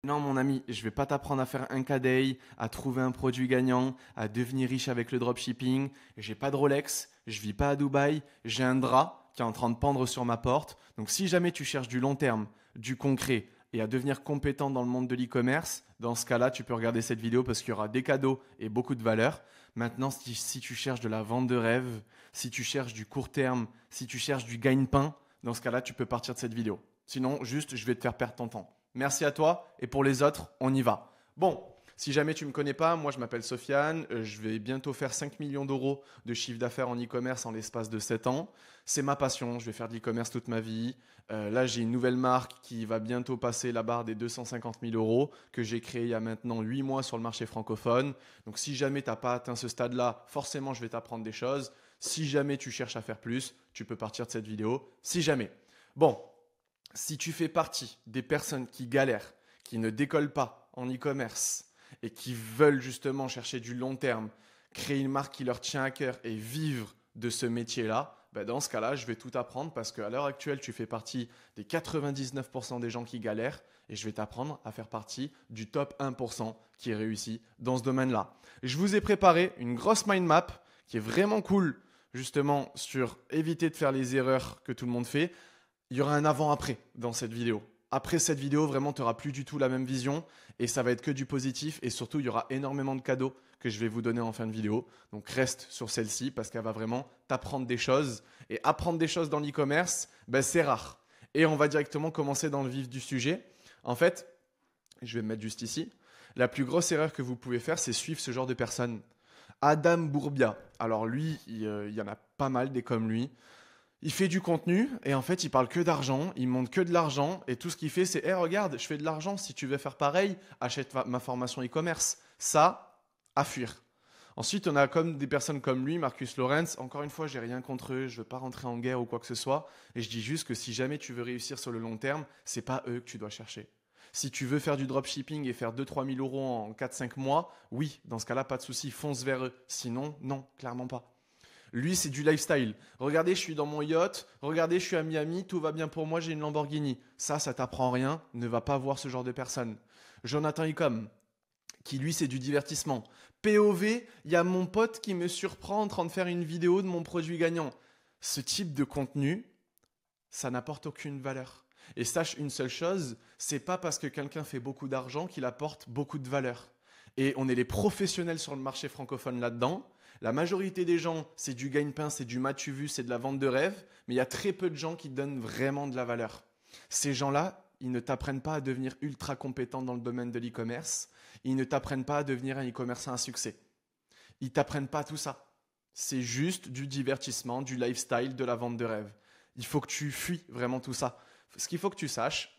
Non, mon ami, je vais pas t'apprendre à faire un KDI, à trouver un produit gagnant, à devenir riche avec le dropshipping. J'ai pas de Rolex, je vis pas à Dubaï, j'ai un drap qui est en train de pendre sur ma porte. Donc si jamais tu cherches du long terme, du concret et à devenir compétent dans le monde de l'e-commerce, dans ce cas-là, tu peux regarder cette vidéo parce qu'il y aura des cadeaux et beaucoup de valeur. Maintenant, si tu cherches de la vente de rêve, si tu cherches du court terme, si tu cherches du gagne-pain, dans ce cas-là, tu peux partir de cette vidéo. Sinon, juste, je vais te faire perdre ton temps. Merci à toi et pour les autres, on y va. Bon, si jamais tu ne me connais pas, moi je m'appelle Sofiane, je vais bientôt faire 5 millions d'euros de chiffre d'affaires en e-commerce en l'espace de 7 ans. C'est ma passion, je vais faire de l'e-commerce toute ma vie. Là j'ai une nouvelle marque qui va bientôt passer la barre des 250 000 euros que j'ai créée il y a maintenant 8 mois sur le marché francophone. Donc si jamais tu n'as pas atteint ce stade-là, forcément je vais t'apprendre des choses. Si jamais tu cherches à faire plus, tu peux partir de cette vidéo. Si jamais. Bon, si tu fais partie des personnes qui galèrent, qui ne décollent pas en e-commerce et qui veulent justement chercher du long terme, créer une marque qui leur tient à cœur et vivre de ce métier-là, ben dans ce cas-là, je vais tout apprendre parce qu'à l'heure actuelle, tu fais partie des 99% des gens qui galèrent et je vais t'apprendre à faire partie du top 1% qui réussit dans ce domaine-là. Je vous ai préparé une grosse mind map qui est vraiment cool justement sur éviter de faire les erreurs que tout le monde fait. Il y aura un avant-après dans cette vidéo. Après cette vidéo, vraiment, tu n'auras plus du tout la même vision et ça va être que du positif et surtout, il y aura énormément de cadeaux que je vais vous donner en fin de vidéo. Donc reste sur celle-ci parce qu'elle va vraiment t'apprendre des choses et apprendre des choses dans l'e-commerce, ben, c'est rare. Et on va directement commencer dans le vif du sujet. En fait, je vais me mettre juste ici. La plus grosse erreur que vous pouvez faire, c'est suivre ce genre de personnes. Adam Bourbia. Alors lui, il y en a pas mal des comme lui. Il fait du contenu et en fait, il parle que d'argent, il montre que de l'argent et tout ce qu'il fait, c'est hey, regarde, je fais de l'argent, si tu veux faire pareil, achète ma formation e-commerce. Ça, à fuir. Ensuite, on a comme des personnes comme lui, Marcus Lawrence. Encore une fois, j'ai rien contre eux, je veux pas rentrer en guerre ou quoi que ce soit. Et je dis juste que si jamais tu veux réussir sur le long terme, c'est pas eux que tu dois chercher. Si tu veux faire du dropshipping et faire 2 3 000 euros en 4 5 mois, oui, dans ce cas-là, pas de souci, fonce vers eux. Sinon, non, clairement pas. Lui, c'est du lifestyle. Regardez, je suis dans mon yacht. Regardez, je suis à Miami. Tout va bien pour moi. J'ai une Lamborghini. Ça t'apprend rien. Ne va pas voir ce genre de personne. Jonathan Icom, qui lui, c'est du divertissement. POV, il y a mon pote qui me surprend en train de faire une vidéo de mon produit gagnant. Ce type de contenu, ça n'apporte aucune valeur. Et sache une seule chose, c'est pas parce que quelqu'un fait beaucoup d'argent qu'il apporte beaucoup de valeur. Et on est les professionnels sur le marché francophone là-dedans. La majorité des gens, c'est du gagne-pain, c'est du matu vu, c'est de la vente de rêve, mais il y a très peu de gens qui donnent vraiment de la valeur. Ces gens-là, ils ne t'apprennent pas à devenir ultra compétent dans le domaine de l'e-commerce, ils ne t'apprennent pas à devenir un e-commerçant à succès. Ils t'apprennent pas tout ça. C'est juste du divertissement, du lifestyle, de la vente de rêve. Il faut que tu fuis vraiment tout ça. Ce qu'il faut que tu saches,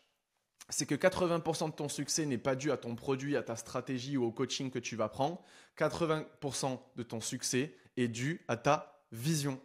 c'est que 80% de ton succès n'est pas dû à ton produit, à ta stratégie ou au coaching que tu vas prendre. 80% de ton succès est dû à ta vision.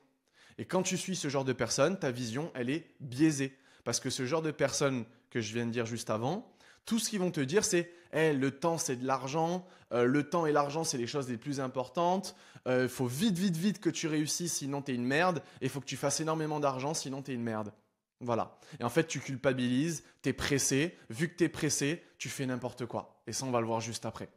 Et quand tu suis ce genre de personne, ta vision, elle est biaisée. Parce que ce genre de personnes que je viens de dire juste avant, tout ce qu'ils vont te dire, c'est hey, le temps, c'est de l'argent. Le temps et l'argent, c'est les choses les plus importantes. Il faut vite, vite, vite que tu réussisses, sinon tu es une merde. Et il faut que tu fasses énormément d'argent, sinon tu es une merde. Voilà. Et en fait, tu culpabilises, tu es pressé. Vu que tu es pressé, tu fais n'importe quoi. Et ça, on va le voir juste après.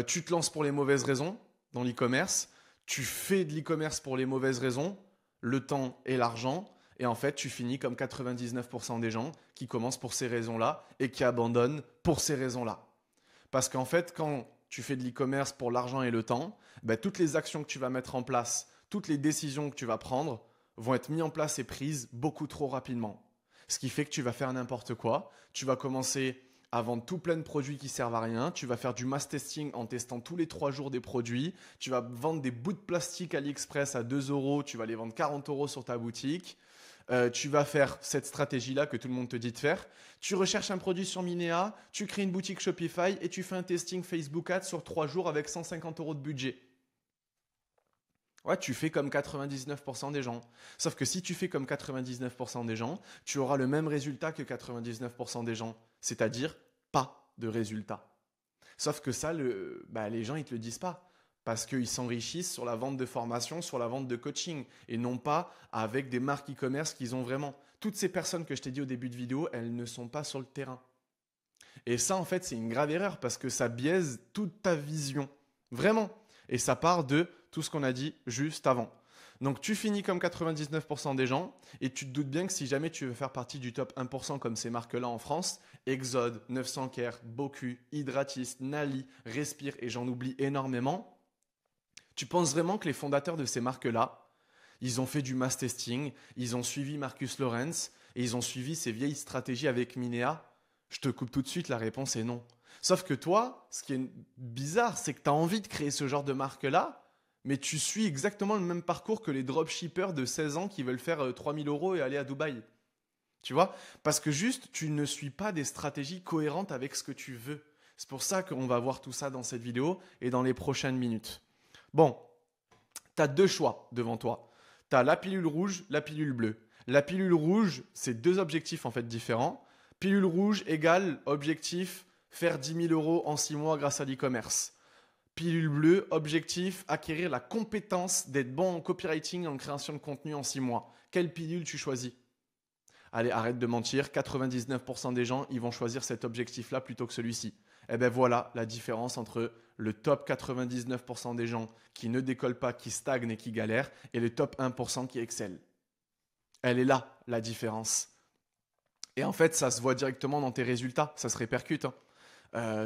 Tu te lances pour les mauvaises raisons dans l'e-commerce. Tu fais de l'e-commerce pour les mauvaises raisons, le temps et l'argent. Et en fait, tu finis comme 99% des gens qui commencent pour ces raisons-là et qui abandonnent pour ces raisons-là. Parce qu'en fait, quand tu fais de l'e-commerce pour l'argent et le temps, ben, toutes les actions que tu vas mettre en place, toutes les décisions que tu vas prendre vont être mises en place et prises beaucoup trop rapidement. Ce qui fait que tu vas faire n'importe quoi. Tu vas commencer à vendre tout plein de produits qui servent à rien. Tu vas faire du mass testing en testant tous les 3 jours des produits. Tu vas vendre des bouts de plastique à AliExpress à 2 euros. Tu vas les vendre 40 euros sur ta boutique. Tu vas faire cette stratégie-là que tout le monde te dit de faire. Tu recherches un produit sur Minea, tu crées une boutique Shopify et tu fais un testing Facebook Ads sur 3 jours avec 150 euros de budget. Ouais, tu fais comme 99% des gens. Sauf que si tu fais comme 99% des gens, tu auras le même résultat que 99% des gens. C'est-à-dire pas de résultat. Sauf que ça, les gens, ils ne te le disent pas. Parce qu'ils s'enrichissent sur la vente de formation, sur la vente de coaching, et non pas avec des marques e-commerce qu'ils ont vraiment. Toutes ces personnes que je t'ai dit au début de vidéo, elles ne sont pas sur le terrain. Et ça, en fait, c'est une grave erreur parce que ça biaise toute ta vision. Vraiment. Et ça part de tout ce qu'on a dit juste avant. Donc, tu finis comme 99% des gens et tu te doutes bien que si jamais tu veux faire partie du top 1% comme ces marques-là en France, Exode, 900 Care, Boku, Hydratis, Nali, Respire et j'en oublie énormément, tu penses vraiment que les fondateurs de ces marques-là, ils ont fait du mass testing, ils ont suivi Marcus Lawrence et ils ont suivi ces vieilles stratégies avec Minea? Je te coupe tout de suite, la réponse est non. Sauf que toi, ce qui est bizarre, c'est que tu as envie de créer ce genre de marque-là, mais tu suis exactement le même parcours que les dropshippers de 16 ans qui veulent faire 3000 € et aller à Dubaï. Tu vois? Parce que juste, tu ne suis pas des stratégies cohérentes avec ce que tu veux. C'est pour ça qu'on va voir tout ça dans cette vidéo et dans les prochaines minutes. Bon, tu as deux choix devant toi. Tu as la pilule rouge, la pilule bleue. La pilule rouge, c'est deux objectifs en fait différents. Pilule rouge égale objectif faire 10 000 € en 6 mois grâce à l'e-commerce. Pilule bleue, objectif acquérir la compétence d'être bon en copywriting et en création de contenu en 6 mois. Quelle pilule tu choisis? Allez, arrête de mentir, 99% des gens, ils vont choisir cet objectif-là plutôt que celui-ci. Eh bien voilà la différence entre le top 99% des gens qui ne décollent pas, qui stagnent et qui galèrent, et le top 1% qui excellent. Elle est là, la différence. Et en fait, ça se voit directement dans tes résultats, ça se répercute.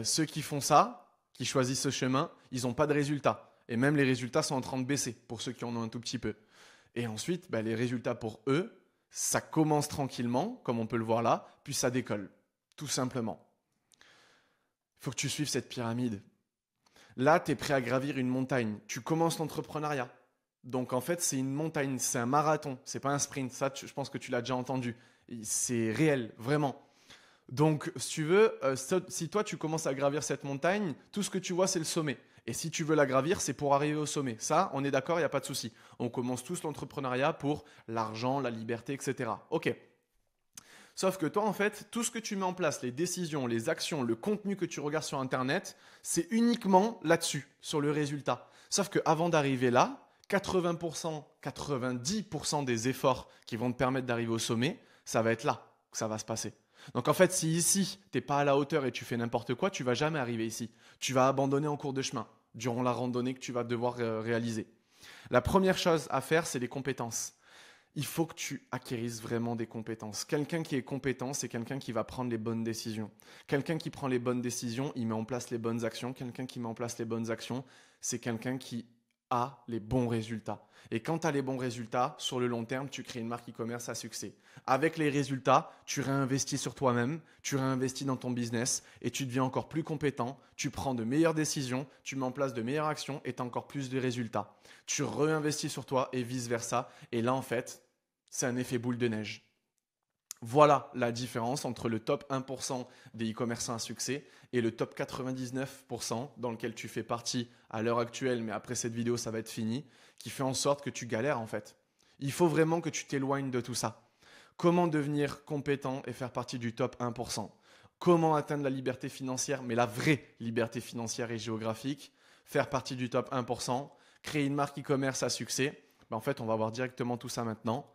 Ceux qui font ça, qui choisissent ce chemin, ils n'ont pas de résultats. Et même les résultats sont en train de baisser pour ceux qui en ont un tout petit peu. Et ensuite, les résultats pour eux, ça commence tranquillement, comme on peut le voir là, puis ça décolle, tout simplement. Il faut que tu suives cette pyramide. Là, tu es prêt à gravir une montagne. Tu commences l'entrepreneuriat. Donc en fait, c'est une montagne, c'est un marathon, c'est pas un sprint. Ça, je pense que tu l'as déjà entendu. C'est réel, vraiment. Donc, si tu veux, si toi tu commences à gravir cette montagne, tout ce que tu vois, c'est le sommet. Et si tu veux la gravir, c'est pour arriver au sommet. Ça, on est d'accord, il n'y a pas de souci. On commence tous l'entrepreneuriat pour l'argent, la liberté, etc. Ok. Sauf que toi, en fait, tout ce que tu mets en place, les décisions, les actions, le contenu que tu regardes sur Internet, c'est uniquement là-dessus, sur le résultat. Sauf qu'avant d'arriver là, 80%, 90% des efforts qui vont te permettre d'arriver au sommet, ça va être là que ça va se passer. Donc en fait, si ici, tu n'es pas à la hauteur et tu fais n'importe quoi, tu vas jamais arriver ici. Tu vas abandonner en cours de chemin, durant la randonnée que tu vas devoir réaliser. La première chose à faire, c'est les compétences. Il faut que tu acquérisses vraiment des compétences. Quelqu'un qui est compétent, c'est quelqu'un qui va prendre les bonnes décisions. Quelqu'un qui prend les bonnes décisions, il met en place les bonnes actions. Quelqu'un qui met en place les bonnes actions, c'est quelqu'un qui a les bons résultats. Et quand tu as les bons résultats, sur le long terme, tu crées une marque e-commerce à succès. Avec les résultats, tu réinvestis sur toi-même, tu réinvestis dans ton business et tu deviens encore plus compétent, tu prends de meilleures décisions, tu mets en place de meilleures actions et tu as encore plus de résultats. Tu réinvestis sur toi et vice-versa. Et là, en fait, c'est un effet boule de neige. Voilà la différence entre le top 1% des e-commerçants à succès et le top 99% dans lequel tu fais partie à l'heure actuelle, mais après cette vidéo, ça va être fini, qui fait en sorte que tu galères en fait. Il faut vraiment que tu t'éloignes de tout ça. Comment devenir compétent et faire partie du top 1%? Comment atteindre la liberté financière, mais la vraie liberté financière et géographique? Faire partie du top 1%, créer une marque e-commerce à succès. En fait, on va voir directement tout ça maintenant.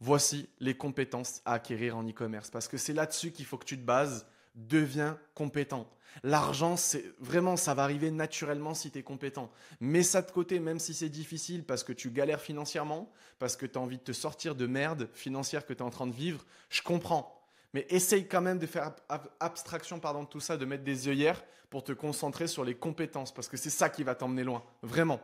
Voici les compétences à acquérir en e-commerce parce que c'est là-dessus qu'il faut que tu te bases. Deviens compétent. L'argent, c'est vraiment, ça va arriver naturellement si tu es compétent. Mets ça de côté, même si c'est difficile parce que tu galères financièrement, parce que tu as envie de te sortir de merde financière que tu es en train de vivre. Je comprends. Mais essaye quand même de faire abstraction de tout ça, de mettre des œillères pour te concentrer sur les compétences parce que c'est ça qui va t'emmener loin. Vraiment.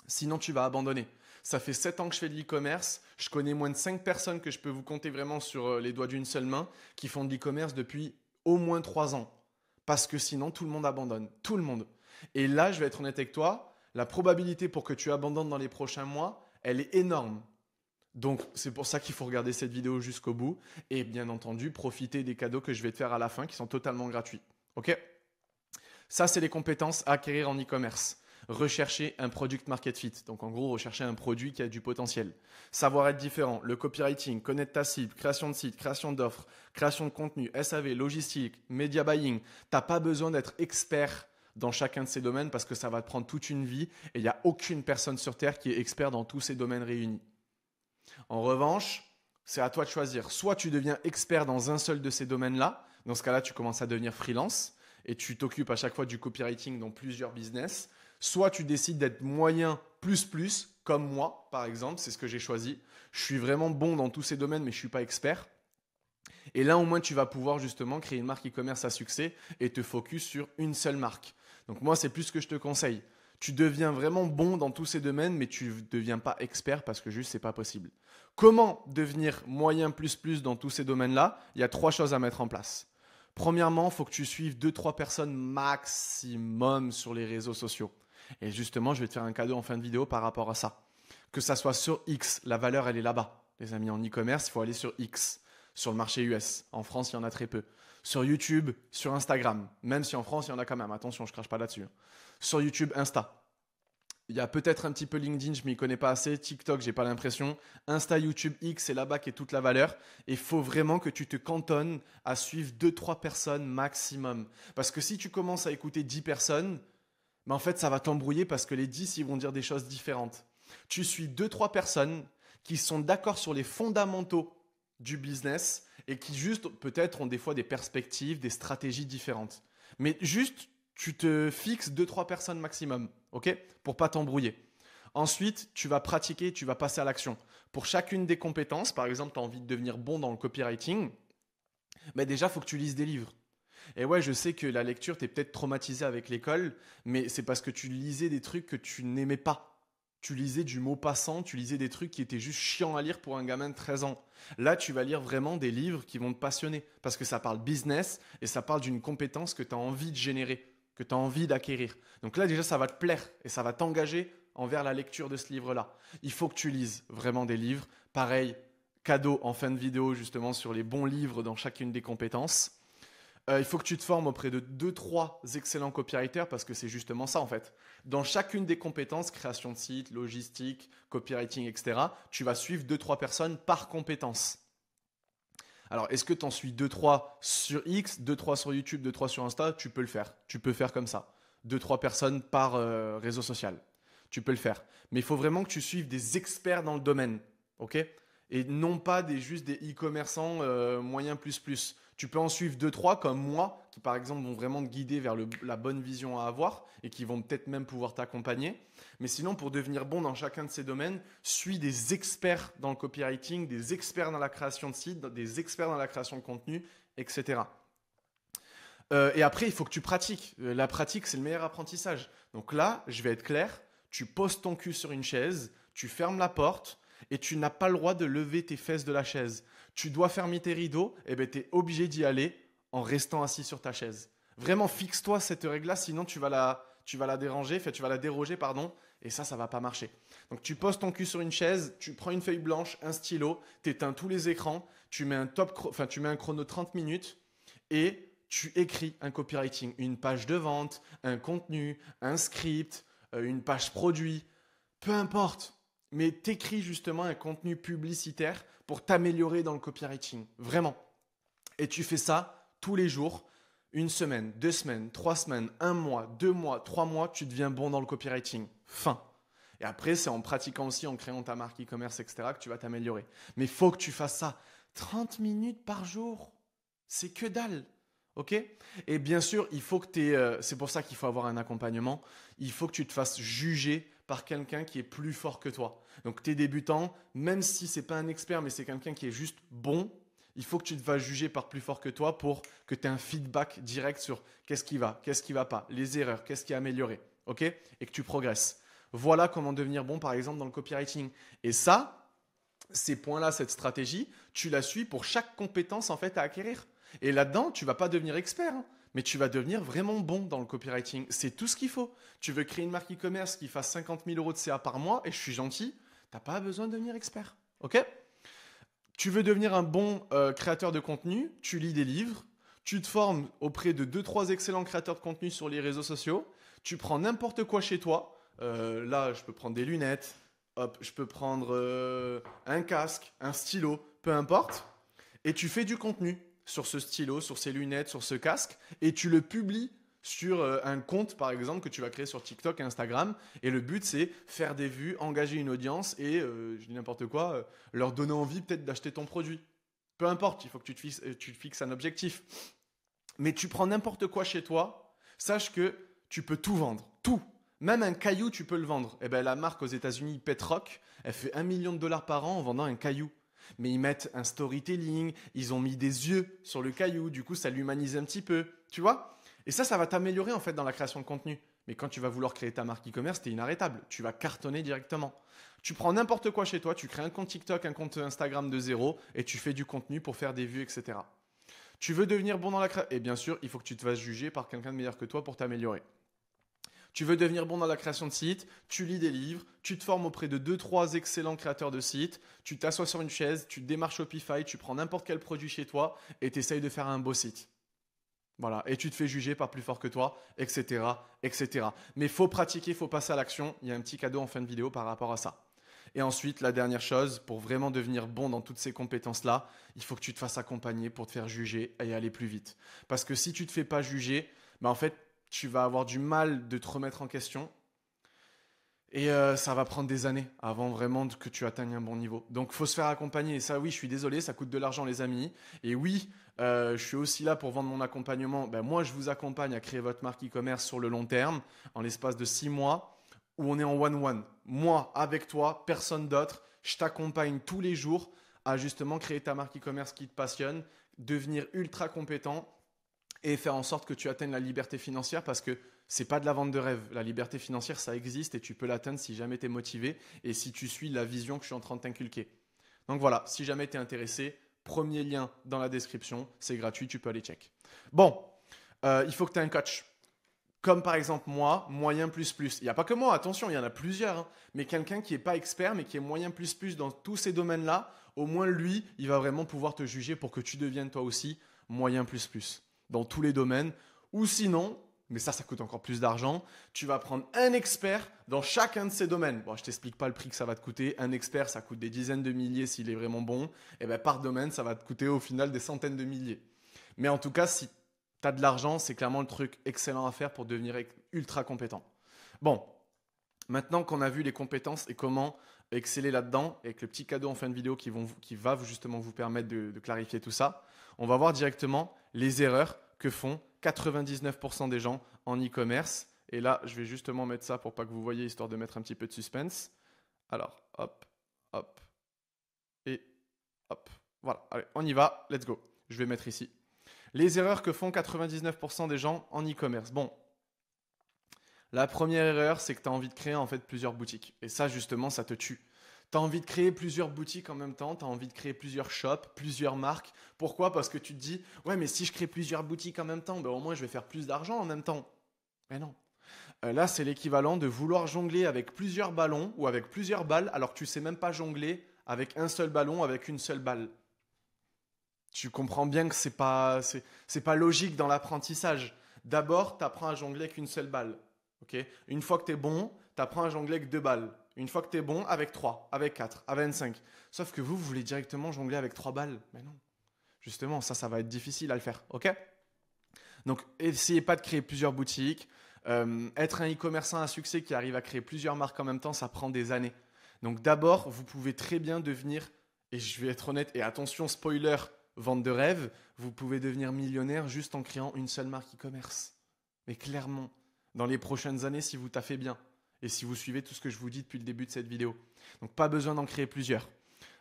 Sinon, tu vas abandonner. Ça fait 7 ans que je fais de l'e-commerce. Je connais moins de 5 personnes que je peux vous compter vraiment sur les doigts d'une seule main qui font de l'e-commerce depuis au moins 3 ans. Parce que sinon, tout le monde abandonne. Tout le monde. Et là, je vais être honnête avec toi, la probabilité pour que tu abandonnes dans les prochains mois, elle est énorme. Donc, c'est pour ça qu'il faut regarder cette vidéo jusqu'au bout. Et bien entendu, profiter des cadeaux que je vais te faire à la fin qui sont totalement gratuits. Ok ? Ça, c'est les compétences à acquérir en e-commerce. Rechercher un product market fit. Donc en gros, rechercher un produit qui a du potentiel. Savoir être différent, le copywriting, connaître ta cible, création de site, création d'offres, création de contenu, SAV, logistique, media buying. Tu n'as pas besoin d'être expert dans chacun de ces domaines parce que ça va te prendre toute une vie et il n'y a aucune personne sur Terre qui est expert dans tous ces domaines réunis. En revanche, c'est à toi de choisir. Soit tu deviens expert dans un seul de ces domaines-là, Dans ce cas-là, tu commences à devenir freelance et tu t'occupes à chaque fois du copywriting dans plusieurs business. Soit tu décides d'être moyen plus, comme moi, par exemple, c'est ce que j'ai choisi. Je suis vraiment bon dans tous ces domaines, mais je ne suis pas expert. Et là, au moins, tu vas pouvoir justement créer une marque e-commerce à succès et te focus sur une seule marque. Donc moi, c'est plus ce que je te conseille. Tu deviens vraiment bon dans tous ces domaines, mais tu ne deviens pas expert parce que juste, ce n'est pas possible. Comment devenir moyen plus dans tous ces domaines-là? Il y a 3 choses à mettre en place. Premièrement, il faut que tu suives 2-3 personnes maximum sur les réseaux sociaux. Et justement, je vais te faire un cadeau en fin de vidéo par rapport à ça. Que ça soit sur X, la valeur, elle est là-bas. Les amis, en e-commerce, il faut aller sur X, sur le marché US. En France, il y en a très peu. Sur YouTube, sur Instagram. Même si en France, il y en a quand même. Attention, je ne crache pas là-dessus. Sur YouTube, Insta. Il y a peut-être un petit peu LinkedIn, je ne m'y connais pas assez. TikTok, j'ai pas l'impression. Insta, YouTube, X, c'est là-bas qu'est toute la valeur. Et il faut vraiment que tu te cantonnes à suivre 2-3 personnes maximum. Parce que si tu commences à écouter 10 personnes, en fait, ça va t'embrouiller parce que les 10, ils vont dire des choses différentes. Tu suis 2-3 personnes qui sont d'accord sur les fondamentaux du business et qui juste peut-être ont des fois des perspectives, des stratégies différentes. Mais juste, tu te fixes 2-3 personnes maximum, ok? Pour pas t'embrouiller. Ensuite, tu vas pratiquer, tu vas passer à l'action. Pour chacune des compétences, par exemple, tu as envie de devenir bon dans le copywriting, déjà, il faut que tu lises des livres. Et ouais, je sais que la lecture, tu es peut-être traumatisé avec l'école, mais c'est parce que tu lisais des trucs que tu n'aimais pas. Tu lisais du mot passant, tu lisais des trucs qui étaient juste chiants à lire pour un gamin de 13 ans. Là, tu vas lire vraiment des livres qui vont te passionner parce que ça parle business et ça parle d'une compétence que tu as envie de générer, que tu as envie d'acquérir. Donc là, déjà, ça va te plaire et ça va t'engager envers la lecture de ce livre-là. Il faut que tu lises vraiment des livres. Pareil, cadeau en fin de vidéo justement sur les bons livres dans chacune des compétences. Il faut que tu te formes auprès de 2-3 excellents copywriters parce que c'est justement ça en fait. Dans chacune des compétences, création de site, logistique, copywriting, etc., tu vas suivre 2-3 personnes par compétence. Alors, est-ce que tu en suis 2-3 sur X, 2-3 sur YouTube, 2-3 sur Insta? Tu peux le faire. Tu peux faire comme ça. 2-3 personnes par réseau social. Tu peux le faire. Mais il faut vraiment que tu suives des experts dans le domaine. Ok? Et non pas juste des e-commerçants moyens plus. Tu peux en suivre 2-3 comme moi, qui par exemple vont vraiment te guider vers la bonne vision à avoir et qui vont peut-être même pouvoir t'accompagner. Mais sinon, pour devenir bon dans chacun de ces domaines, suis des experts dans le copywriting, des experts dans la création de sites, des experts dans la création de contenu, etc. Et après, il faut que tu pratiques. La pratique, c'est le meilleur apprentissage. Donc là, je vais être clair, tu poses ton cul sur une chaise, tu fermes la porte et tu n'as pas le droit de lever tes fesses de la chaise. Tu dois fermer tes rideaux, et tu es obligé d'y aller en restant assis sur ta chaise. Vraiment, fixe-toi cette règle-là, sinon tu vas la déranger, tu vas la déroger, pardon, et ça va pas marcher. Donc tu poses ton cul sur une chaise, tu prends une feuille blanche, un stylo, tu éteins tous les écrans, tu mets un chrono 30 minutes et tu écris un copywriting, une page de vente, un contenu, un script, une page produit, peu importe. Mais t'écris justement un contenu publicitaire pour t'améliorer dans le copywriting. Vraiment. Et tu fais ça tous les jours, 1 semaine, 2 semaines, 3 semaines, 1 mois, 2 mois, 3 mois, tu deviens bon dans le copywriting. Fin. Et après, c'est en pratiquant aussi, en créant ta marque e-commerce, etc., que tu vas t'améliorer. Mais il faut que tu fasses ça 30 minutes par jour. C'est que dalle. Ok? Et bien sûr, il faut que c'est pour ça qu'il faut avoir un accompagnement. Il faut que tu te fasses juger par quelqu'un qui est plus fort que toi. Donc, tu es débutant, même si ce n'est pas un expert, mais c'est quelqu'un qui est juste bon, il faut que tu te fasses juger par plus fort que toi pour que tu aies un feedback direct sur qu'est-ce qui va pas, les erreurs, qu'est-ce qui a amélioré, ok? Et que tu progresses. Voilà comment devenir bon, par exemple, dans le copywriting. Et ça, ces points-là, cette stratégie, tu la suis pour chaque compétence en fait à acquérir. Et là-dedans, tu ne vas pas devenir expert, hein, mais tu vas devenir vraiment bon dans le copywriting. C'est tout ce qu'il faut. Tu veux créer une marque e-commerce qui fasse 50 000 euros de CA par mois, et je suis gentil, tu n'as pas besoin de devenir expert. Ok? Tu veux devenir un bon créateur de contenu, tu lis des livres, tu te formes auprès de 2-3 excellents créateurs de contenu sur les réseaux sociaux, tu prends n'importe quoi chez toi. Là, je peux prendre des lunettes, hop, je peux prendre un casque, un stylo, peu importe, et tu fais du contenu sur ce stylo, sur ces lunettes, sur ce casque, et tu le publies sur un compte, par exemple, que tu vas créer sur TikTok et Instagram. Et le but, c'est faire des vues, engager une audience et, je dis n'importe quoi, leur donner envie peut-être d'acheter ton produit. Peu importe, il faut que tu te fixes un objectif. Mais tu prends n'importe quoi chez toi, sache que tu peux tout vendre, tout. Même un caillou, tu peux le vendre. Eh ben, la marque aux États-Unis, Petroc, elle fait 1 million de dollars par an en vendant un caillou. Mais ils mettent un storytelling, ils ont mis des yeux sur le caillou, du coup ça l'humanise un petit peu, tu vois. Et ça va t'améliorer en fait dans la création de contenu. Mais quand tu vas vouloir créer ta marque e-commerce, t'es inarrêtable, tu vas cartonner directement. Tu prends n'importe quoi chez toi, tu crées un compte TikTok, un compte Instagram de zéro et tu fais du contenu pour faire des vues, etc. Tu veux devenir bon dans la création, et bien sûr, il faut que tu te fasses juger par quelqu'un de meilleur que toi pour t'améliorer. Tu veux devenir bon dans la création de sites, tu lis des livres, tu te formes auprès de 2-3 excellents créateurs de sites, tu t'assois sur une chaise, tu démarres Shopify, tu prends n'importe quel produit chez toi et tu essayes de faire un beau site. Voilà, et tu te fais juger par plus fort que toi, etc., etc. Mais il faut pratiquer, il faut passer à l'action. Il y a un petit cadeau en fin de vidéo par rapport à ça. Et ensuite, la dernière chose, pour vraiment devenir bon dans toutes ces compétences-là, il faut que tu te fasses accompagner pour te faire juger et aller plus vite. Parce que si tu ne te fais pas juger, en fait, tu vas avoir du mal de te remettre en question. Et ça va prendre des années avant vraiment que tu atteignes un bon niveau. Donc, il faut se faire accompagner. Et ça, oui, je suis désolé, ça coûte de l'argent, les amis. Et oui, je suis aussi là pour vendre mon accompagnement. Moi, je vous accompagne à créer votre marque e-commerce sur le long terme, en l'espace de 6 mois, où on est en one-one. Moi, avec toi, personne d'autre. Je t'accompagne tous les jours à justement créer ta marque e-commerce qui te passionne, devenir ultra compétent et faire en sorte que tu atteignes la liberté financière parce que c'est pas de la vente de rêve. La liberté financière, ça existe et tu peux l'atteindre si jamais tu es motivé et si tu suis la vision que je suis en train de t'inculquer. Donc voilà, si jamais tu es intéressé, premier lien dans la description, c'est gratuit, tu peux aller check. Bon, il faut que tu aies un coach. Comme par exemple moi, moyen plus plus. Il n'y a pas que moi, attention, il y en a plusieurs. Mais quelqu'un qui n'est pas expert, mais qui est moyen plus plus dans tous ces domaines-là, au moins lui, il va vraiment pouvoir te juger pour que tu deviennes toi aussi moyen plus plus dans tous les domaines. Ou sinon, mais ça coûte encore plus d'argent, tu vas prendre un expert dans chacun de ces domaines. Bon, je t'explique pas le prix que ça va te coûter. Un expert, ça coûte des dizaines de milliers s'il est vraiment bon. Et bien par domaine, ça va te coûter au final des centaines de milliers. Mais en tout cas, si tu as de l'argent, c'est clairement le truc excellent à faire pour devenir ultra compétent. Bon, maintenant qu'on a vu les compétences et comment exceller là-dedans, avec le petit cadeau en fin de vidéo qui va justement vous permettre de clarifier tout ça, on va voir directement les erreurs que font 99% des gens en e-commerce. Et là, je vais justement mettre ça pour pas que vous voyez, histoire de mettre un petit peu de suspense. Alors, hop, hop, et hop. Voilà, allez, on y va, let's go. Je vais mettre ici. Les erreurs que font 99% des gens en e-commerce. Bon, la première erreur, c'est que tu as envie de créer en fait plusieurs boutiques. Et ça, justement, ça te tue. Tu as envie de créer plusieurs boutiques en même temps, tu as envie de créer plusieurs shops, plusieurs marques. Pourquoi? Parce que tu te dis, ouais, mais si je crée plusieurs boutiques en même temps, au moins je vais faire plus d'argent en même temps. Mais non. Là, c'est l'équivalent de vouloir jongler avec plusieurs ballons ou avec plusieurs balles, alors que tu ne sais même pas jongler avec un seul ballon, avec une seule balle. Tu comprends bien que c'est pas logique dans l'apprentissage. D'abord, tu apprends à jongler avec une seule balle. Okay. Une fois que tu es bon, tu apprends à jongler avec 2 balles. Une fois que tu es bon, avec 3, avec 4, avec 5. Sauf que vous voulez directement jongler avec 3 balles. Mais non. Justement, ça va être difficile à le faire. Ok. Donc, essayez pas de créer plusieurs boutiques. Être un e-commerçant à succès qui arrive à créer plusieurs marques en même temps, ça prend des années. Donc, d'abord, vous pouvez très bien devenir, et je vais être honnête, et attention, spoiler, vente de rêve, vous pouvez devenir millionnaire juste en créant une seule marque e-commerce. Mais clairement, dans les prochaines années, si vous taffez bien et si vous suivez tout ce que je vous dis depuis le début de cette vidéo. Donc, pas besoin d'en créer plusieurs.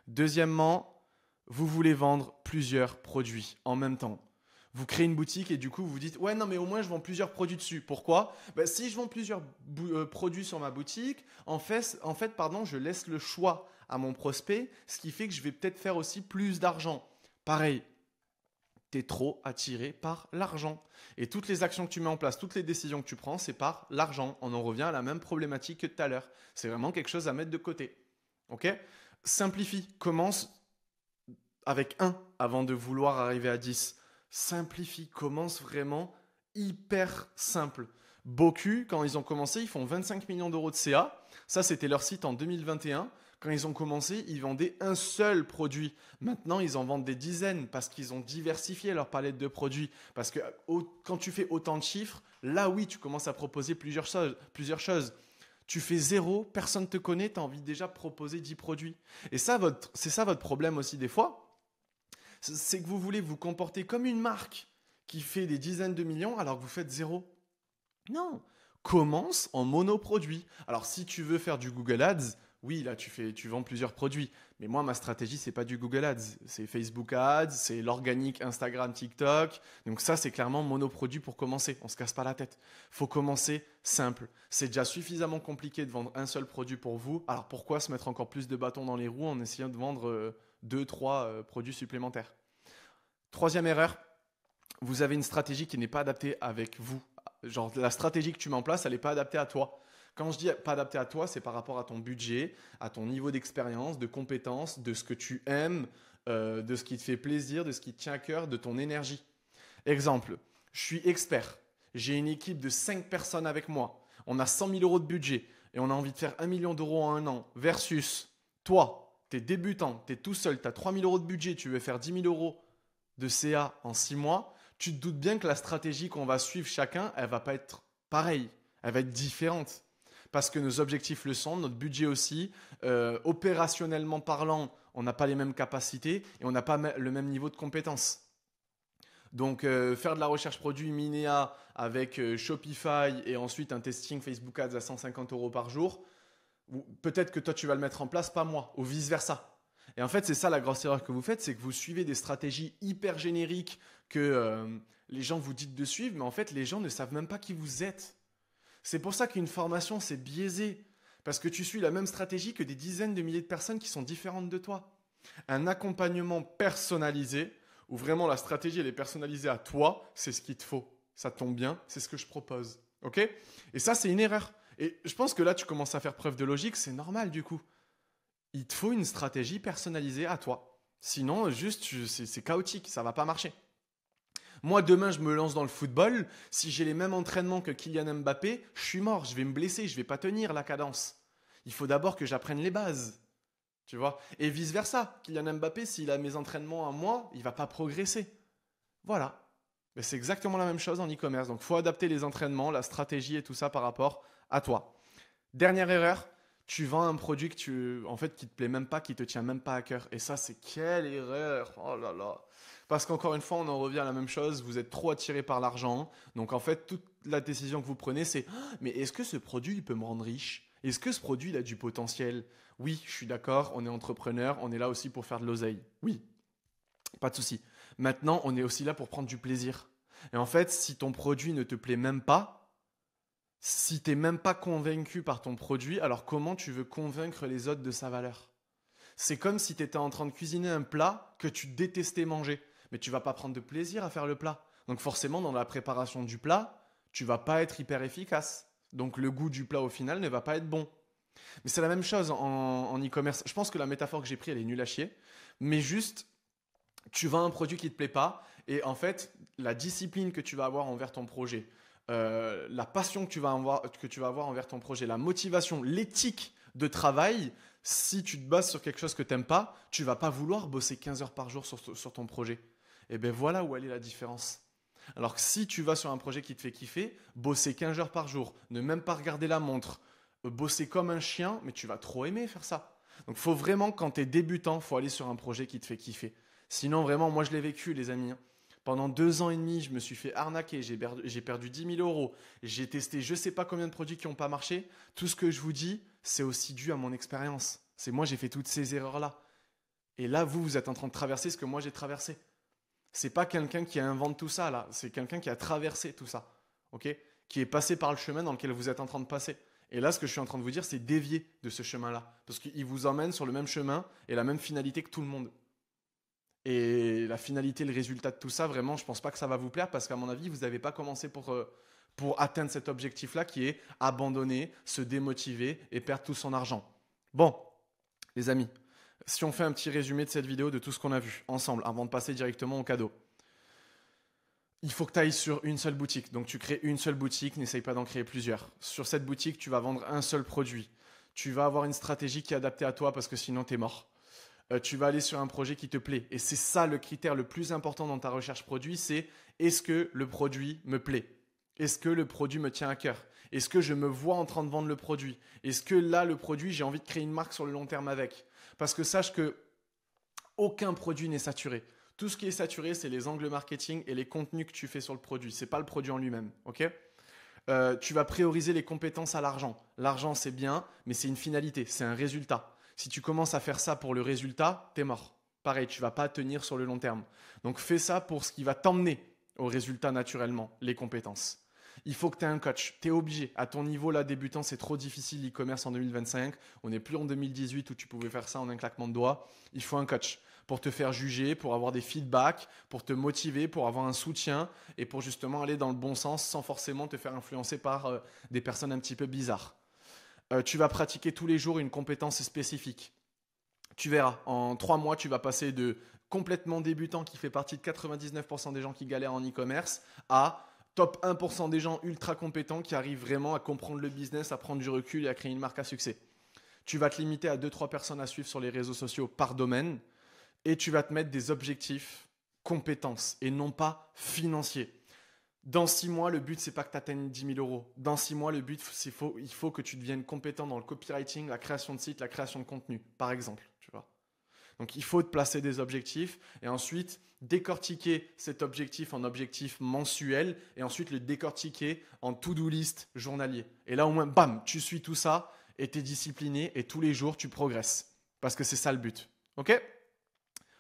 Deuxièmement, vous voulez vendre plusieurs produits en même temps. Vous créez une boutique et du coup, vous vous dites « Ouais, non, mais au moins, je vends plusieurs produits dessus. » Pourquoi? Si je vends plusieurs produits sur ma boutique, en fait, je laisse le choix à mon prospect, ce qui fait que je vais peut-être faire aussi plus d'argent. Pareil, tu es trop attiré par l'argent. Et toutes les actions que tu mets en place, toutes les décisions que tu prends, c'est par l'argent. On en revient à la même problématique que tout à l'heure. C'est vraiment quelque chose à mettre de côté. Ok? Simplifie. Commence avec 1 avant de vouloir arriver à 10. Simplifie. Commence vraiment hyper simple. Boku, quand ils ont commencé, ils font 25 millions d'euros de CA. Ça, c'était leur site en 2021. Quand ils ont commencé, ils vendaient un seul produit. Maintenant, ils en vendent des dizaines parce qu'ils ont diversifié leur palette de produits. Parce que quand tu fais autant de chiffres, là oui, tu commences à proposer plusieurs choses. Tu fais 0, personne ne te connaît, tu as envie déjà de proposer 10 produits. Et ça, c'est ça votre problème aussi des fois. C'est que vous voulez vous comporter comme une marque qui fait des dizaines de millions alors que vous faites zéro. Non, commence en monoproduit. Alors si tu veux faire du Google Ads, oui, là tu vends plusieurs produits. Mais moi, ma stratégie, c'est pas du Google Ads, c'est Facebook Ads, c'est l'organique Instagram, TikTok. Donc ça, c'est clairement monoproduit pour commencer. On se casse pas la tête. Faut commencer simple. C'est déjà suffisamment compliqué de vendre un seul produit pour vous. Alors pourquoi se mettre encore plus de bâtons dans les roues en essayant de vendre 2, 3 produits supplémentaires? Troisième erreur, vous avez une stratégie qui n'est pas adaptée avec vous. Genre la stratégie que tu mets en place, elle n'est pas adaptée à toi. Quand je dis pas adapté à toi, c'est par rapport à ton budget, à ton niveau d'expérience, de compétence, de ce que tu aimes, de ce qui te fait plaisir, de ce qui te tient à cœur, de ton énergie. Exemple, je suis expert. J'ai une équipe de 5 personnes avec moi. On a 100 000 euros de budget et on a envie de faire 1 million d'euros en un an. Versus toi, tu es débutant, tu es tout seul, tu as 3 000 euros de budget, tu veux faire 10 000 euros de CA en 6 mois. Tu te doutes bien que la stratégie qu'on va suivre chacun, elle va pas être pareille. Elle va être différente. Parce que nos objectifs le sont, notre budget aussi. Opérationnellement parlant, on n'a pas les mêmes capacités et on n'a pas le même niveau de compétence. Donc, faire de la recherche produit Minéa avec Shopify et ensuite un testing Facebook Ads à 150 euros par jour, peut-être que toi, tu vas le mettre en place, pas moi, ou vice-versa. Et en fait, c'est ça la grosse erreur que vous faites, c'est que vous suivez des stratégies hyper génériques que les gens vous disent de suivre, mais en fait, les gens ne savent même pas qui vous êtes. C'est pour ça qu'une formation, c'est biaisé. Parce que tu suis la même stratégie que des dizaines de milliers de personnes qui sont différentes de toi. Un accompagnement personnalisé, où vraiment la stratégie, elle est personnalisée à toi, c'est ce qu'il te faut. Ça tombe bien, c'est ce que je propose. Ok? Et ça, c'est une erreur. Et je pense que là, tu commences à faire preuve de logique, c'est normal du coup. Il te faut une stratégie personnalisée à toi. Sinon, juste, c'est chaotique, ça ne va pas marcher. Moi, demain, je me lance dans le football. Si j'ai les mêmes entraînements que Kylian Mbappé, je suis mort, je vais me blesser, je ne vais pas tenir la cadence. Il faut d'abord que j'apprenne les bases. Tu vois? Et vice-versa. Kylian Mbappé, s'il a mes entraînements à moi, il ne va pas progresser. Voilà. Mais c'est exactement la même chose en e-commerce. Donc, il faut adapter les entraînements, la stratégie et tout ça par rapport à toi. Dernière erreur, tu vends un produit qui te plaît même pas, qui te tient même pas à cœur. Et ça, c'est quelle erreur! Oh là là! Parce qu'encore une fois, on en revient à la même chose, vous êtes trop attiré par l'argent. Donc en fait, toute la décision que vous prenez, c'est «Ah, mais est-ce que ce produit il peut me rendre riche? Est-ce que ce produit il a du potentiel?» Oui, je suis d'accord, on est entrepreneur, on est là aussi pour faire de l'oseille. Oui, pas de souci. Maintenant, on est aussi là pour prendre du plaisir. Et en fait, si ton produit ne te plaît même pas, si tu n'es même pas convaincu par ton produit, alors comment tu veux convaincre les autres de sa valeur? C'est comme si tu étais en train de cuisiner un plat que tu détestais manger. Mais tu vas pas prendre de plaisir à faire le plat. Donc forcément, dans la préparation du plat, tu vas pas être hyper efficace. Donc le goût du plat au final ne va pas être bon. Mais c'est la même chose en e-commerce. Je pense que la métaphore que j'ai prise, elle est nulle à chier. Mais juste, tu vends un produit qui ne te plaît pas. Et en fait, la discipline que tu vas avoir envers ton projet, la passion que tu vas avoir envers ton projet, la motivation, l'éthique de travail, si tu te bases sur quelque chose que tu n'aimes pas, tu vas pas vouloir bosser 15 heures par jour sur ton projet. Et bien voilà où elle est la différence. Alors que si tu vas sur un projet qui te fait kiffer, bosser 15 heures par jour, ne même pas regarder la montre, bosser comme un chien, mais tu vas trop aimer faire ça. Donc il faut vraiment, quand tu es débutant, il faut aller sur un projet qui te fait kiffer. Sinon vraiment, moi je l'ai vécu les amis. Pendant 2 ans et demi, je me suis fait arnaquer, j'ai perdu 10 000 euros, j'ai testé je ne sais pas combien de produits qui n'ont pas marché. Tout ce que je vous dis, c'est aussi dû à mon expérience. C'est moi, j'ai fait toutes ces erreurs-là. Et là, vous êtes en train de traverser ce que moi j'ai traversé. C'est pas quelqu'un qui invente tout ça là, c'est quelqu'un qui a traversé tout ça, ok? Qui est passé par le chemin dans lequel vous êtes en train de passer. Et là, ce que je suis en train de vous dire, c'est dévier de ce chemin-là, parce qu'il vous emmène sur le même chemin et la même finalité que tout le monde. Et la finalité, le résultat de tout ça, vraiment, je pense pas que ça va vous plaire, parce qu'à mon avis, vous n'avez pas commencé pour atteindre cet objectif-là, qui est abandonner, se démotiver et perdre tout son argent. Bon, les amis. Si on fait un petit résumé de cette vidéo, de tout ce qu'on a vu ensemble, avant de passer directement au cadeau. Il faut que tu ailles sur une seule boutique. Donc tu crées une seule boutique, n'essaye pas d'en créer plusieurs. Sur cette boutique, tu vas vendre un seul produit. Tu vas avoir une stratégie qui est adaptée à toi parce que sinon tu es mort. Tu vas aller sur un projet qui te plaît. Et c'est ça le critère le plus important dans ta recherche produit, c'est est-ce que le produit me plaît? Est-ce que le produit me tient à cœur? Est-ce que je me vois en train de vendre le produit? Est-ce que là, le produit, j'ai envie de créer une marque sur le long terme avec? Parce que sache que aucun produit n'est saturé. Tout ce qui est saturé, c'est les angles marketing et les contenus que tu fais sur le produit. Ce n'est pas le produit en lui-même. Ok. Tu vas prioriser les compétences à l'argent. L'argent, c'est bien, mais c'est une finalité, c'est un résultat. Si tu commences à faire ça pour le résultat, t'es mort. Pareil, tu ne vas pas tenir sur le long terme. Donc fais ça pour ce qui va t'emmener au résultat naturellement, les compétences. Il faut que tu aies un coach. Tu es obligé. À ton niveau, là, débutant, c'est trop difficile l'e-commerce en 2025. On n'est plus en 2018 où tu pouvais faire ça en un claquement de doigts. Il faut un coach pour te faire juger, pour avoir des feedbacks, pour te motiver, pour avoir un soutien et pour justement aller dans le bon sens sans forcément te faire influencer par des personnes un petit peu bizarres. Tu vas pratiquer tous les jours une compétence spécifique. Tu verras, en 3 mois, tu vas passer de complètement débutant qui fait partie de 99% des gens qui galèrent en e-commerce à top 1% des gens ultra compétents qui arrivent vraiment à comprendre le business, à prendre du recul et à créer une marque à succès. Tu vas te limiter à 2-3 personnes à suivre sur les réseaux sociaux par domaine et tu vas te mettre des objectifs compétences et non pas financiers. Dans 6 mois, le but, c'est pas que tu atteignes 10 000 euros. Dans 6 mois, le but, il faut que tu deviennes compétent dans le copywriting, la création de sites, la création de contenu, par exemple. Tu vois. Donc, il faut te placer des objectifs et ensuite décortiquer cet objectif en objectif mensuel et ensuite le décortiquer en to-do list journalier. Et là, au moins, bam, tu suis tout ça et tu es discipliné et tous les jours, tu progresses. Parce que c'est ça le but. OK ?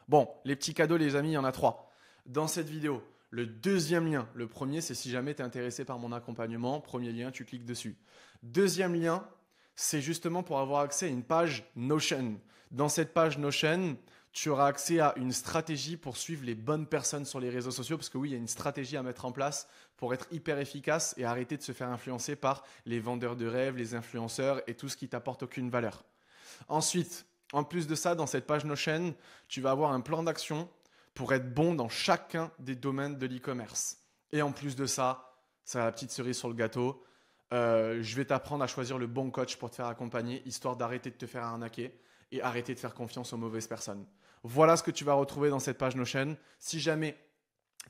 Bon, les petits cadeaux, les amis, il y en a 3. Dans cette vidéo, le deuxième lien, le premier, c'est si jamais tu es intéressé par mon accompagnement. Premier lien, tu cliques dessus. Deuxième lien, c'est justement pour avoir accès à une page Notion. Dans cette page Notion, tu auras accès à une stratégie pour suivre les bonnes personnes sur les réseaux sociaux. Parce que oui, il y a une stratégie à mettre en place pour être hyper efficace et arrêter de se faire influencer par les vendeurs de rêves, les influenceurs et tout ce qui t'apporte aucune valeur. Ensuite, en plus de ça, dans cette page Notion, tu vas avoir un plan d'action pour être bon dans chacun des domaines de l'e-commerce. Et en plus de ça, c'est la petite cerise sur le gâteau, je vais t'apprendre à choisir le bon coach pour te faire accompagner, histoire d'arrêter de te faire arnaquer et arrêter de faire confiance aux mauvaises personnes. Voilà ce que tu vas retrouver dans cette page Notion. Si jamais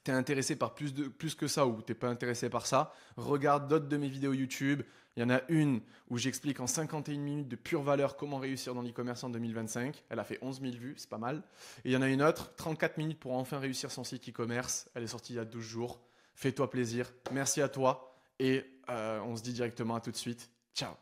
tu es intéressé par plus que ça ou tu n'es pas intéressé par ça, regarde d'autres de mes vidéos YouTube. Il y en a une où j'explique en 51 minutes de pure valeur comment réussir dans l'e-commerce en 2025. Elle a fait 11 000 vues, c'est pas mal. Et il y en a une autre, 34 minutes pour enfin réussir son site e-commerce. Elle est sortie il y a 12 jours. Fais-toi plaisir. Merci à toi et on se dit directement à tout de suite. Ciao.